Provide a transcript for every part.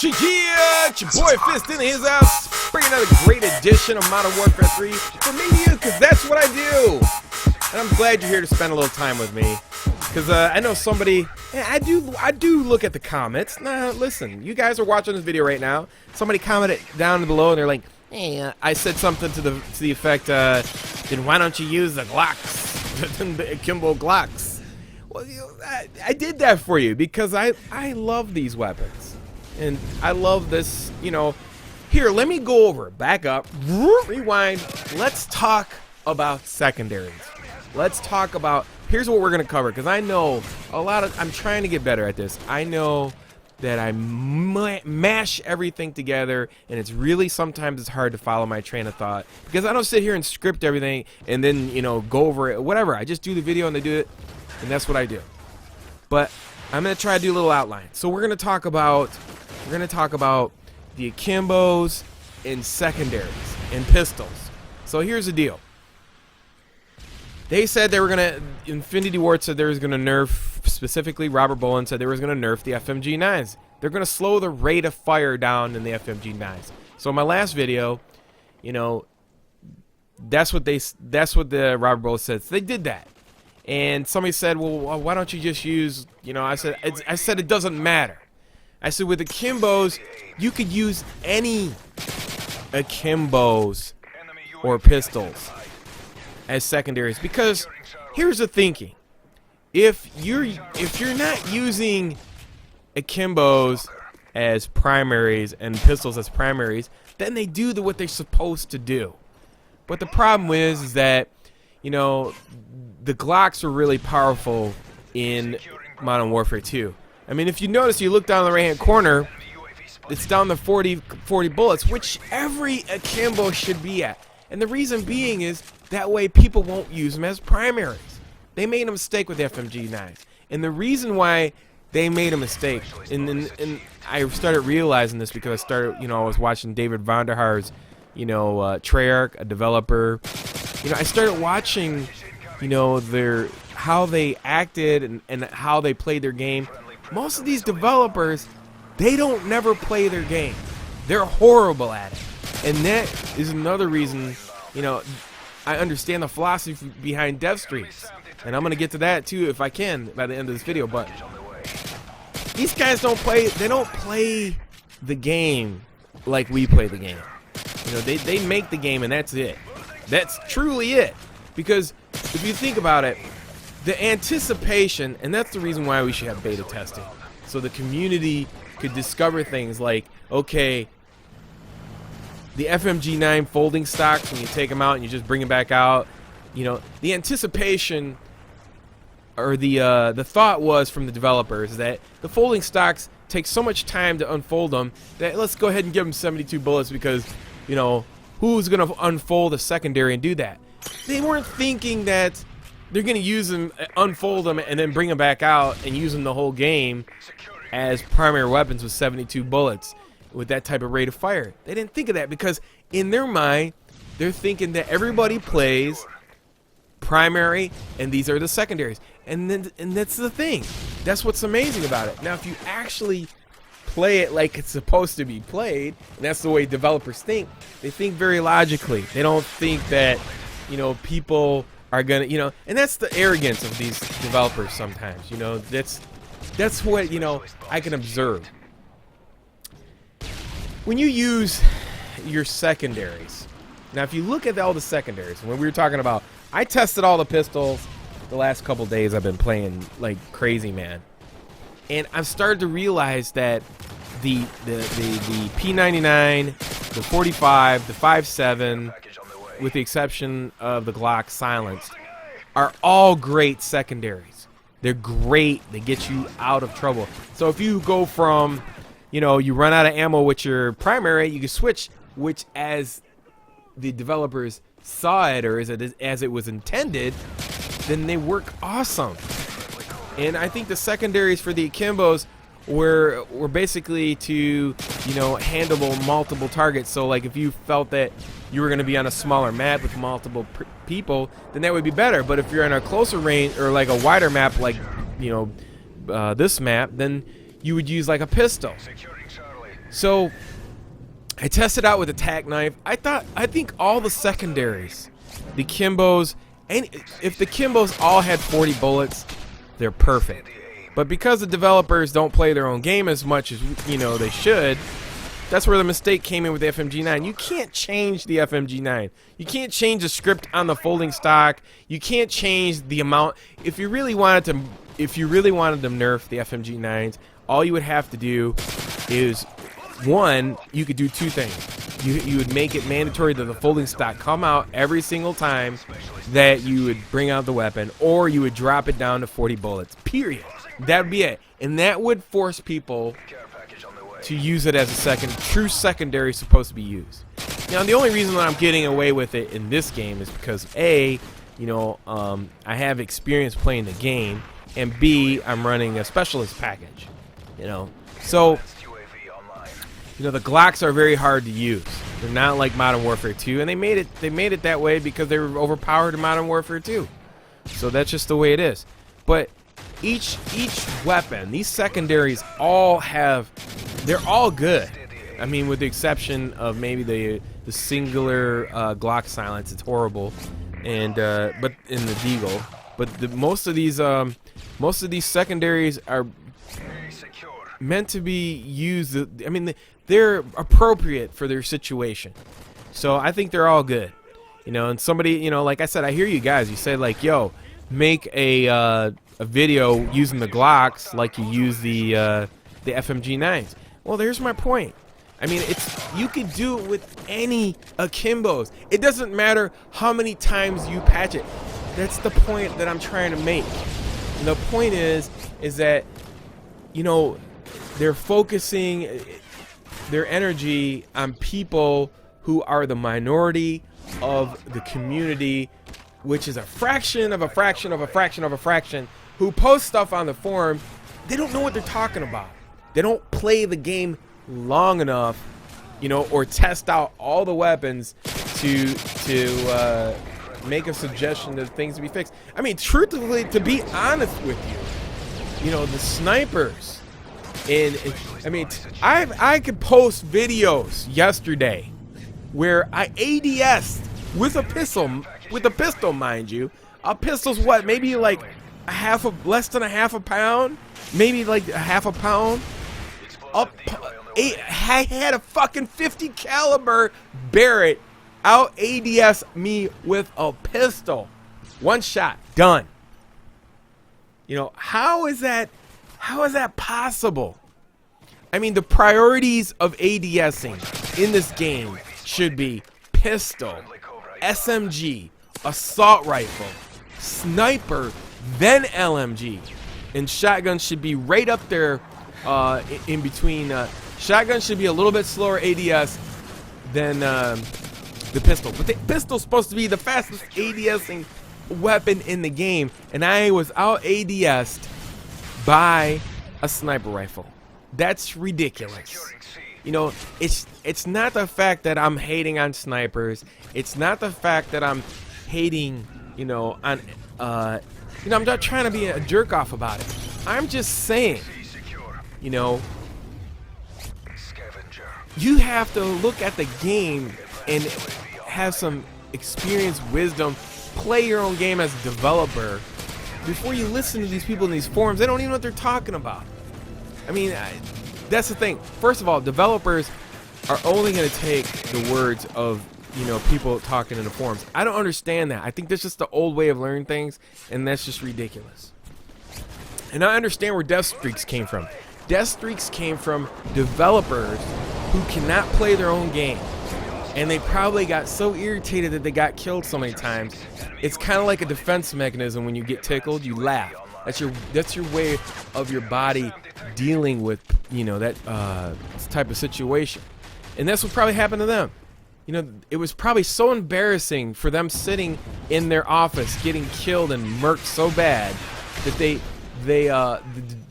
Yeah, it's your boy Fist in his house, bringing another great edition of Modern Warfare 3 for me to you, because that's what I do. And I'm glad you're here to spend a little time with me, because I know somebody, I do look at the comments. Now, listen, you guys are watching this video right now. Somebody commented down below, and they're like, hey, I said something to the effect, then why don't you use the Glocks, the Akimbo Glocks? Well, I did that for you because I love these weapons. And I love this, you know. Here, let me go over, back up, rewind. Let's talk about secondaries. Let's talk about, here's what we're going to cover, because I know I'm trying to get better at this. I know that I mash everything together, and it's really, sometimes it's hard to follow my train of thought, because I don't sit here and script everything and then, you know, go over it, whatever. I just do the video and they do it, and that's what I do. But I'm going to try to do a little outline. So we're going to talk about the Akimbos and secondaries and pistols. So here's the deal. They said they were gonna, Infinity Ward said they was gonna nerf, specifically Robert Boland said they was gonna nerf the FMG9s. They're gonna slow the rate of fire down in the FMG9s. So in my last video, you know, that's what the Robert Boland said. So they did that. And somebody said, well, why don't you just use, you know, I said it doesn't matter. I said with Akimbos, you could use any Akimbos or pistols as secondaries, because here's the thinking: if you're not using Akimbos as primaries and pistols as primaries, then they do what they're supposed to do. But the problem is that, you know, the Glocks are really powerful in Modern Warfare 2. I mean, if you notice, you look down the right-hand corner, it's down to 40 bullets, which every Akimbo should be at. And the reason being is that way people won't use them as primaries. They made a mistake with FMG9s. And the reason why they made a mistake, and I started realizing this because I was watching David Vonderhaar's, you know, Treyarch, a developer. You know, I started watching, you know, how they acted and how they played their game. Most of these developers, they don't never play their game. They're horrible at it. And that is another reason, you know, I understand the philosophy behind dev streams. And I'm going to get to that too if I can by the end of this video. But these guys don't play the game like we play the game. You know, they make the game and that's it. That's truly it. Because if you think about it, the anticipation, and that's the reason why we should have beta testing, so the community could discover things like, okay, the FMG9 folding stocks, when you take them out and you just bring them back out, you know, the anticipation or the thought was from the developers that the folding stocks take so much time to unfold them that let's go ahead and give them 72 bullets, because, you know, who's going to unfold a secondary and do that? They weren't thinking that they're going to use them, unfold them, and then bring them back out and use them the whole game as primary weapons with 72 bullets with that type of rate of fire. They didn't think of that because in their mind, they're thinking that everybody plays primary and these are the secondaries. And that's the thing. That's what's amazing about it. Now, if you actually play it like it's supposed to be played, and that's the way developers think, they think very logically. They don't think that, you know, people are gonna, you know, and that's the arrogance of these developers sometimes, you know. That's what, you know, I can observe. When you use your secondaries, now if you look at all the secondaries, when we were talking about, I tested all the pistols the last couple days. I've been playing like crazy, man, and I've started to realize that the P99, the 45, the 5.7, with the exception of the Glock silenced, are all great secondaries. They're great. They get you out of trouble. So if you go from, you know, you run out of ammo with your primary, you can switch, which as the developers saw it, or as it was intended, then they work awesome. And I think the secondaries for the Akimbos were basically to, you know, handle multiple targets. So like if you felt that you were going to be on a smaller map with multiple people, then that would be better. But if you're in a closer range or like a wider map, like, you know, this map, then you would use like a pistol. So I tested out with a tack knife. I think all the secondaries, the Kimbos, and if the Kimbos all had 40 bullets, they're perfect. But because the developers don't play their own game as much as they should, that's where the mistake came in with the FMG9. You can't change the FMG9. You can't change the script on the folding stock. You can't change the amount. If you really wanted to nerf the FMG9s, all you would have to do is, one, you could do two things. You would make it mandatory that the folding stock come out every single time that you would bring out the weapon, or you would drop it down to 40 bullets, period. That would be it. And that would force people to use it as a true secondary supposed to be used. Now, the only reason that I'm getting away with it in this game is because A, I have experience playing the game, and B, I'm running a specialist package. So the Glocks are very hard to use. They're not like Modern Warfare 2, and they made it that way because they were overpowered in Modern Warfare 2. So that's just the way it is. But each weapon, these secondaries they're all good. I mean, with the exception of maybe the singular Glock silence, it's horrible, and but in the Deagle. But most of these secondaries are meant to be used. I mean, they're appropriate for their situation. So I think they're all good. And somebody, like I said, I hear you guys. You say like, yo, make a video using the Glocks like you use the FMG9s. Well, there's my point. I mean, you could do it with any Akimbos. It doesn't matter how many times you patch it. That's the point that I'm trying to make. And the point is that they're focusing their energy on people who are the minority of the community, which is a fraction of a fraction of a fraction of a fraction, who post stuff on the forum. They don't know what they're talking about. They don't play the game long enough, or test out all the weapons to make a suggestion of things to be fixed. I mean, truthfully, to be honest with you, the snipers. And I mean, I could post videos yesterday where I ADS'd with a pistol, mind you. A pistol's what? Maybe like less than a half a pound, maybe like a half a pound. I had a fucking 50 caliber Barrett out ADS me with a pistol. One shot, done. How is that possible? I mean, the priorities of ADSing in this game should be pistol, SMG, assault rifle, sniper, then LMG. And shotgun should be right up there in between. Shotgun should be a little bit slower ADS than the pistol. But the pistol's supposed to be the fastest ADSing weapon in the game. And I was out ADS'd by a sniper rifle. That's ridiculous. It's not the fact that I'm hating on snipers. It's not the fact that I'm hating, on I'm not trying to be a jerk off about it. I'm just saying, you have to look at the game and have some experience, wisdom, play your own game as a developer before you listen to these people in these forums. They don't even know what they're talking about. I mean, that's the thing. First of all, developers are only going to take the words of, people talking in the forums. I don't understand that. I think that's just the old way of learning things, and that's just ridiculous. And I understand where death streaks came from. Death streaks came from developers who cannot play their own game. And they probably got so irritated that they got killed so many times. It's kind of like a defense mechanism. When you get tickled, you laugh. That's your way of your body dealing with that type of situation. And that's what probably happened to them. It was probably so embarrassing for them sitting in their office getting killed and murked so bad that they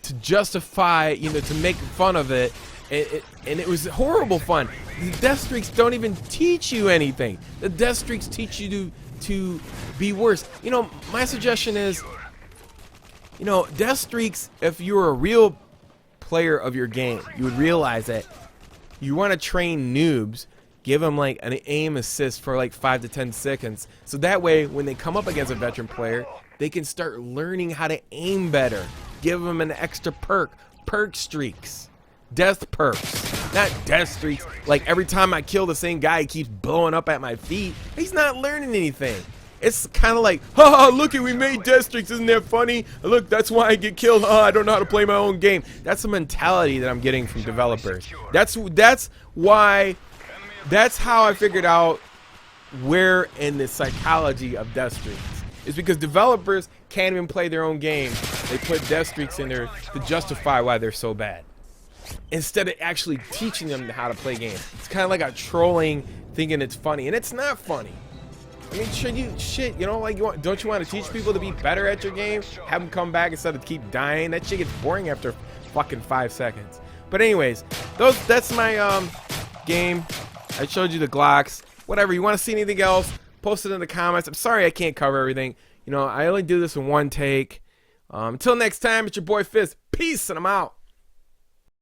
to justify, to make fun of it, and it was horrible fun. The death streaks don't even teach you anything. The death streaks teach you to be worse. My suggestion is, death streaks, if you were a real player of your game, you would realize that you want to train noobs, give them like an aim assist for like 5 to 10 seconds. So that way, when they come up against a veteran player, they can start learning how to aim better. Give them an extra perk streaks, death perks, not death streaks. Like every time I kill the same guy, he keeps blowing up at my feet. He's not learning anything. It's kind of like, haha, look at, we made death streaks, isn't that funny? Look, that's why I get killed. I don't know how to play my own game. That's the mentality that I'm getting from developers. That's how I figured out where in the psychology of death streaks. It's because developers can't even play their own game. They put death streaks in there to justify why they're so bad, instead of actually teaching them how to play games. It's kind of like a trolling, thinking it's funny, and it's not funny. I mean, you know, like, don't you want to teach people to be better at your game? Have them come back instead of keep dying? That shit gets boring after fucking 5 seconds. But anyways, that's my game. I showed you the Glocks. Whatever, you want to see anything else, post it in the comments. I'm sorry I can't cover everything. You know, I only do this in one take. Until next time, it's your boy Fizz. Peace, and I'm out.